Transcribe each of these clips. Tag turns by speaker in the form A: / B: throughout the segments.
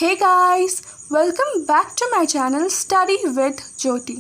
A: Hey guys, welcome back to my channel study with Jyoti.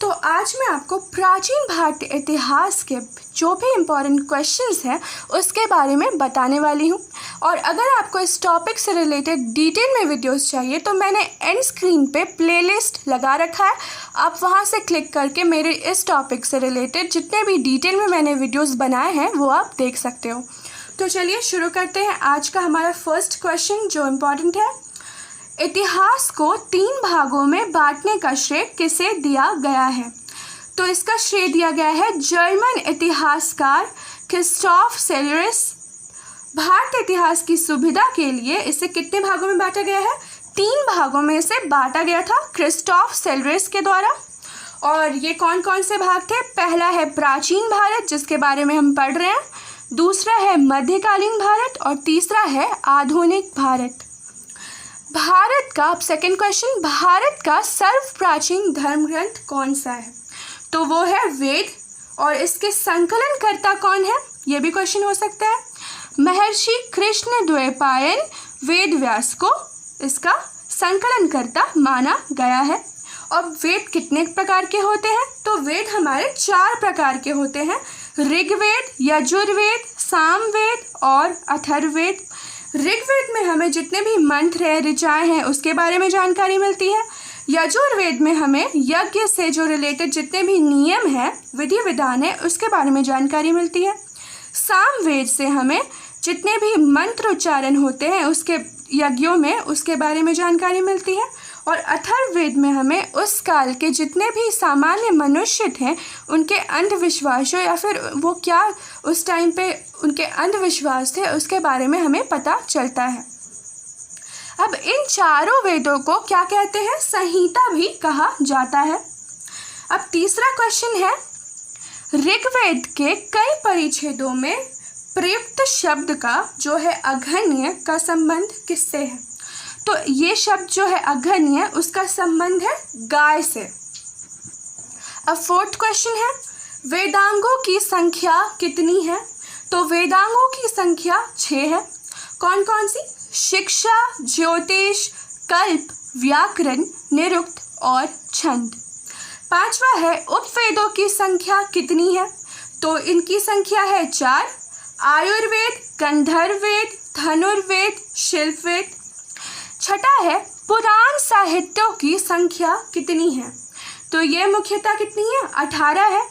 A: तो आज मैं आपको प्राचीन भारतीय इतिहास के जो भी इम्पोर्टेंट क्वेश्चंस हैं उसके बारे में बताने वाली हूँ। और अगर आपको इस टॉपिक से रिलेटेड डिटेल में वीडियोस चाहिए तो मैंने एंड स्क्रीन पे प्लेलिस्ट लगा रखा है। आप वहाँ से क्लिक करके मेरे इस टॉपिक से रिलेटेड जितने भी डिटेल में मैंने वीडियोज़ बनाए हैं वो आप देख सकते हो। तो चलिए शुरू करते हैं आज का हमारा फर्स्ट क्वेश्चन जो इम्पोर्टेंट है। इतिहास को 3 भागों में बांटने का श्रेय किसे दिया गया है? तो इसका श्रेय दिया गया है जर्मन इतिहासकार क्रिस्टोफ सेल्युस। भारतीय इतिहास की सुविधा के लिए इसे कितने भागों में बांटा गया है? 3 भागों में इसे बांटा गया था क्रिस्टोफ सेल्युस के द्वारा। और ये कौन कौन से भाग थे? पहला है प्राचीन भारत जिसके बारे में हम पढ़ रहे हैं, दूसरा है मध्यकालीन भारत और तीसरा है आधुनिक भारत। भारत का सेकंड क्वेश्चन, भारत का सर्व प्राचीन धर्म ग्रंथ कौन सा है? तो वो है वेद। और इसके संकलनकर्ता कौन है? ये भी क्वेश्चन हो सकता है। महर्षि कृष्णद्वैपायन वेद व्यास को इसका संकलनकर्ता माना गया है। अब वेद कितने प्रकार के होते हैं? तो वेद हमारे 4 प्रकार के होते हैं, ऋग्वेद, यजुर्वेद, सामवेद और अथर्ववेद। ऋग्वेद में हमें जितने भी मंत्र हैं, ऋचाएँ हैं उसके बारे में जानकारी मिलती है। यजुर्वेद में हमें यज्ञ से जो रिलेटेड जितने भी नियम हैं, विधि विधान है उसके बारे में जानकारी मिलती है। सामवेद से हमें जितने भी मंत्र उच्चारण होते हैं उसके यज्ञों में उसके बारे में जानकारी मिलती है। और अथर्ववेद में हमें उस काल के जितने भी सामान्य मनुष्य थे उनके अंधविश्वासों या फिर वो क्या उस टाइम पे उनके अंधविश्वास थे उसके बारे में हमें पता चलता है। अब इन चारों वेदों को क्या कहते हैं? संहिता भी कहा जाता है। अब तीसरा क्वेश्चन है, ऋग्वेद के कई परिच्छेदों में प्रयुक्त शब्द का जो है अघन्य का संबंध किससे है? तो ये शब्द जो है अघन्य उसका संबंध है गाय से। अब फोर्थ क्वेश्चन है, वेदांगों की संख्या कितनी है? तो वेदांगों की संख्या 6 है। कौन कौन सी? शिक्षा, ज्योतिष, कल्प, व्याकरण, निरुक्त और छंद। 5वां है, उपवेदों की संख्या कितनी है? तो इनकी संख्या है 4, आयुर्वेद, गंधर्ववेद, धनुर्वेद, शिल्पवेद। 6वां है, पुराण साहित्यों की संख्या कितनी है? तो ये मुख्यतः कितनी है? 18 है,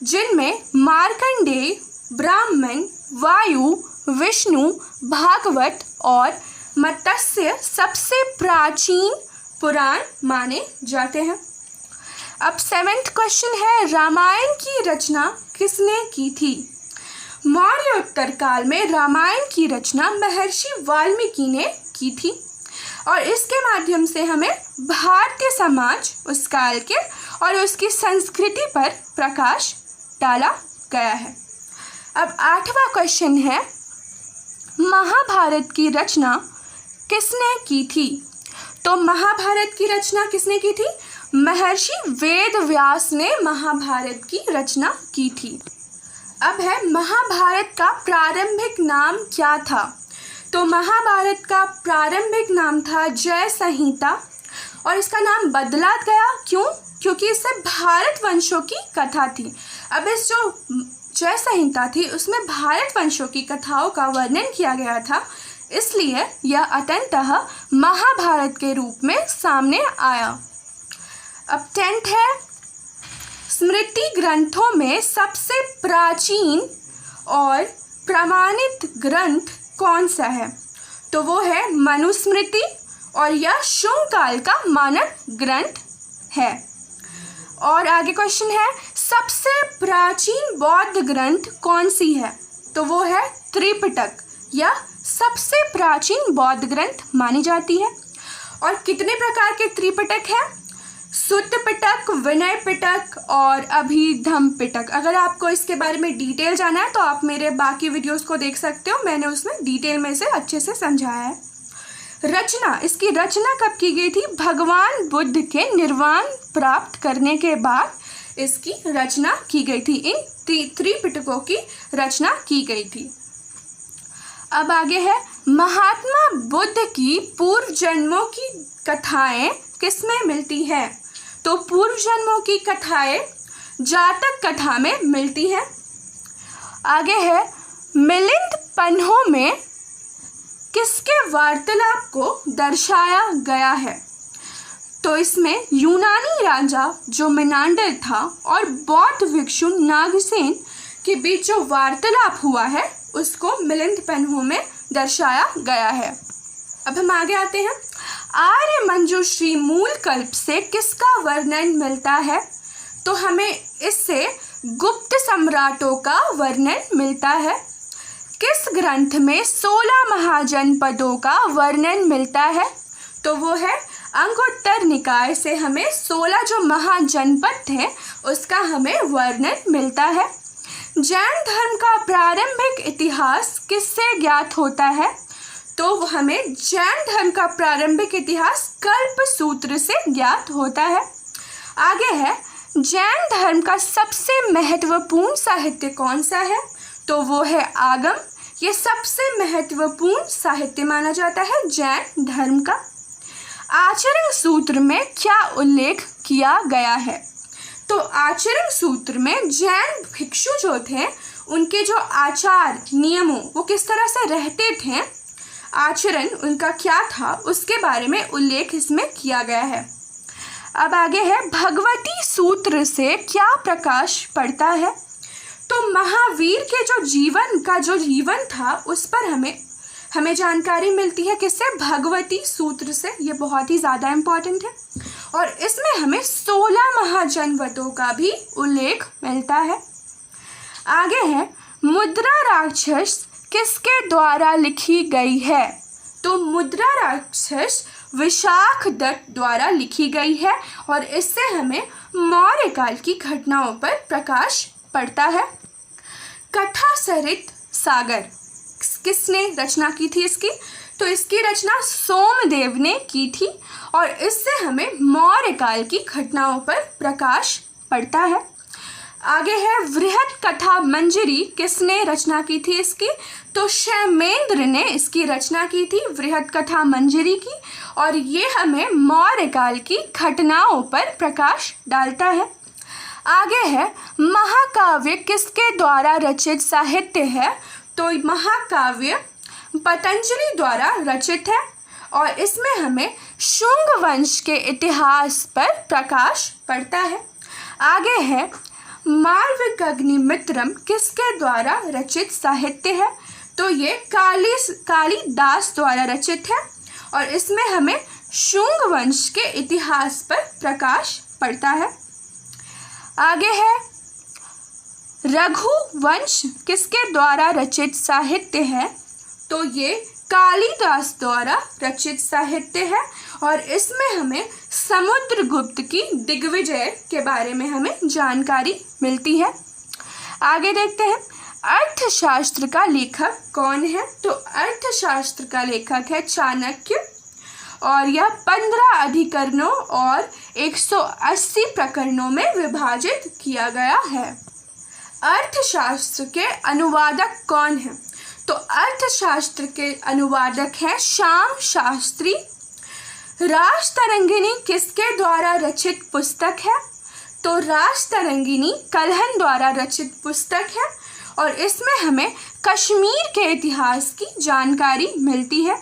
A: जिनमें मार्कंडेय, ब्राह्मण, वायु, विष्णु, भागवत और मत्स्य सबसे प्राचीन पुराण माने जाते हैं। अब 7वां क्वेश्चन है, रामायण की रचना किसने की थी? मौर्योत्तर काल में रामायण की रचना महर्षि वाल्मीकि ने की थी और इसके माध्यम से हमें भारतीय समाज उस काल के और उसकी संस्कृति पर प्रकाश डाला गया है। अब 8वां क्वेश्चन है, महाभारत की रचना किसने की थी? तो महाभारत की रचना किसने की थी? महर्षि वेद व्यास ने महाभारत की रचना की थी। अब है, महाभारत का प्रारंभिक नाम क्या था? तो महाभारत का प्रारंभिक नाम था जय संहिता और इसका नाम बदला गया। क्यों? क्योंकि इससे भारत वंशों की कथा थी। अब इस जो जय संहिता थी उसमें भारत वंशों की कथाओं का वर्णन किया गया था, इसलिए यह अंततः महाभारत के रूप में सामने आया। अब 10th है, स्मृति ग्रंथों में सबसे प्राचीन और प्रमाणित ग्रंथ कौन सा है? तो वो है मनुस्मृति और यह शुंग काल का मानक ग्रंथ है। और आगे क्वेश्चन है, सबसे प्राचीन बौद्ध ग्रंथ कौन सी है? तो वो है त्रिपिटक, यह सबसे प्राचीन बौद्ध ग्रंथ मानी जाती है। और कितने प्रकार के त्रिपिटक है? सुत्त पिटक, विनय पिटक और अभिधम पिटक। अगर आपको इसके बारे में डिटेल जाना है तो आप मेरे बाकी वीडियोस को देख सकते हो, मैंने उसमें डिटेल में से अच्छे से समझाया है। रचना, इसकी रचना कब की गई थी? भगवान बुद्ध के निर्वाण प्राप्त करने के बाद इसकी रचना की गई थी। इन त्रिपिटकों की रचना की गई थी। अब आगे है महात्मा बुद्ध की पूर्व जन्मों की कथाएं किसमें मिलती हैं? तो पूर्व जन्मों की कथाएं जातक कथा में मिलती हैं। आगे है, मिलिंद पन्हों में किसके वार्तालाप को दर्शाया गया है? तो इसमें यूनानी राजा जो मेनांडर था और बौद्ध भिक्षु नागसेन के बीच जो वार्तालाप हुआ है उसको मिलिंद पन्हों में दर्शाया गया है। अब हम आगे आते हैं। आर्य मंजूश्री मूल कल्प से किसका वर्णन मिलता है? तो हमें इससे गुप्त सम्राटों का वर्णन मिलता है। किस ग्रंथ में 16 महाजनपदों का वर्णन मिलता है? तो वो है अंगुत्तर निकाय से हमें 16 जो महाजनपद थे उसका हमें वर्णन मिलता है। जैन धर्म का प्रारंभिक इतिहास किससे ज्ञात होता है? तो हमें जैन धर्म का प्रारंभिक इतिहास कल्प सूत्र से ज्ञात होता है। आगे है, जैन धर्म का सबसे महत्वपूर्ण साहित्य कौन सा है? तो वो है आगम। ये सबसे महत्वपूर्ण साहित्य माना जाता है जैन धर्म का। आचरण सूत्र में क्या उल्लेख किया गया है? तो आचरण सूत्र में जैन भिक्षु जो थे उनके जो आचार नियमों वो किस तरह से रहते थे, आचरण उनका क्या था, उसके बारे में उल्लेख इसमें किया गया है। अब आगे है, भगवती सूत्र से क्या प्रकाश पड़ता है? तो महावीर के जो जीवन था उस पर हमें जानकारी मिलती है किससे? भगवती सूत्र से। ये बहुत ही ज़्यादा इम्पॉर्टेंट है और इसमें हमें 16 महाजनपदों का भी उल्लेख मिलता है। आगे है, मुद्रा राक्षस किसके द्वारा लिखी गई है? तो मुद्रा राक्षस विशाख दत्त द्वारा लिखी गई है और इससे हमें मौर्य काल की घटनाओं पर प्रकाश पड़ता है। कथा सरित सागर किसने रचना की थी इसकी? तो इसकी रचना सोमदेव ने की थी और इससे हमें मौर्य काल की घटनाओं पर प्रकाश पड़ता है। आगे है, वृहत कथा मंजरी किसने रचना की थी इसकी? तो क्षेमेंद्र ने इसकी रचना की थी वृहत कथा मंजरी की और ये हमें मौर्य काल की घटनाओं पर प्रकाश डालता है। आगे है, महाकाव्य किसके द्वारा रचित साहित्य है? तो महाकाव्य पतंजलि द्वारा रचित है और इसमें हमें शुंग वंश के इतिहास पर प्रकाश पड़ता है। आगे है, मालविकाग्निमित्रम किसके द्वारा रचित साहित्य है? तो ये कालिदास द्वारा रचित है और इसमें हमें शुंग वंश के इतिहास पर प्रकाश पड़ता है। आगे है, रघुवंश किसके द्वारा रचित साहित्य है? तो ये कालिदास द्वारा रचित साहित्य है और इसमें हमें समुद्रगुप्त की दिग्विजय के बारे में हमें जानकारी मिलती है। आगे देखते हैं, अर्थशास्त्र का लेखक कौन है? तो अर्थशास्त्र का लेखक है चाणक्य और यह 15 अधिकरणों और 180 प्रकरणों में विभाजित किया गया है। अर्थशास्त्र के अनुवादक कौन है? तो अर्थशास्त्र के अनुवादक हैं श्याम शास्त्री। राजतरंगिणी किसके द्वारा रचित पुस्तक है? तो राजतरंगिणी कल्हण द्वारा रचित पुस्तक है और इसमें हमें कश्मीर के इतिहास की जानकारी मिलती है।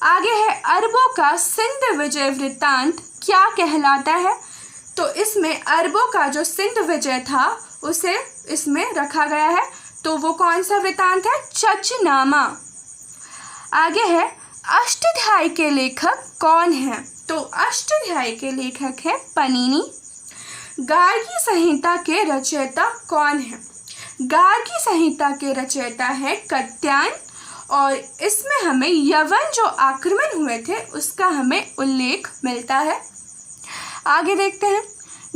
A: आगे है, अरबों का सिंध विजय वृत्तांत क्या कहलाता है? तो इसमें अरबों का जो सिंध विजय था उसे इसमें रखा गया है, तो वो कौन सा वृत्तांत है? चचनामा। आगे है, अष्टाध्यायी के लेखक कौन है? तो अष्टाध्यायी के लेखक है पनीनी। गार्गी संहिता के रचयिता कौन है? गार्गी संहिता के रचयिता है कात्यायन और इसमें हमें यवन जो आक्रमण हुए थे उसका हमें उल्लेख मिलता है। आगे देखते हैं,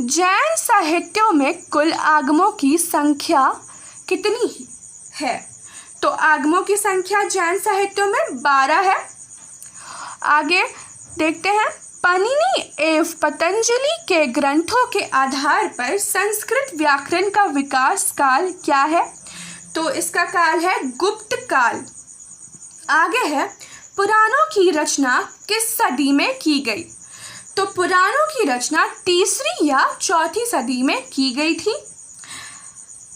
A: जैन साहित्यों में कुल आगमों की संख्या कितनी है? तो आगमों की संख्या जैन साहित्यों में 12 है। आगे देखते हैं, पाणिनि एवं पतंजलि के ग्रंथों के आधार पर संस्कृत व्याकरण का विकास काल क्या है? तो इसका काल है गुप्त काल। आगे है, पुराणों की रचना किस सदी में की गई? तो पुराणों की रचना 3री या 4थी सदी में की गई थी।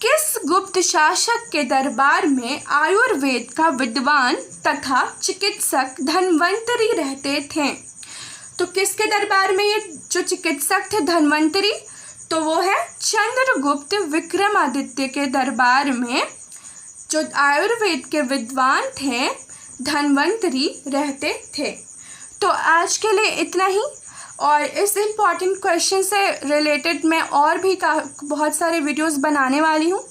A: किस गुप्त शासक के दरबार में आयुर्वेद का विद्वान तथा चिकित्सक धन्वंतरी रहते थे? तो किसके दरबार में ये जो चिकित्सक थे धन्वंतरी? तो वो है चंद्रगुप्त विक्रमादित्य के दरबार में जो आयुर्वेद के विद्वान थे धन्वंतरी रहते थे। तो आज के लिए इतना ही, और इस इम्पॉर्टेंट क्वेश्चन से रिलेटेड मैं और भी बहुत सारे वीडियोस बनाने वाली हूँ।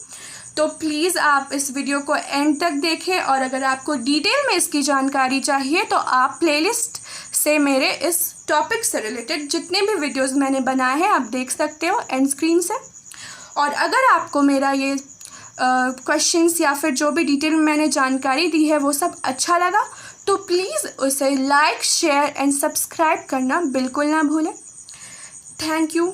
A: तो प्लीज़ आप इस वीडियो को एंड तक देखें, और अगर आपको डिटेल में इसकी जानकारी चाहिए तो आप प्लेलिस्ट से मेरे इस टॉपिक से रिलेटेड जितने भी वीडियोस मैंने बनाए हैं आप देख सकते हो एंड स्क्रीन से। और अगर आपको मेरा ये क्वेश्चंस या फिर जो भी डिटेल में मैंने जानकारी दी है वो सब अच्छा लगा तो प्लीज़ उसे लाइक, शेयर एंड सब्सक्राइब करना बिल्कुल ना भूलें। Thank you.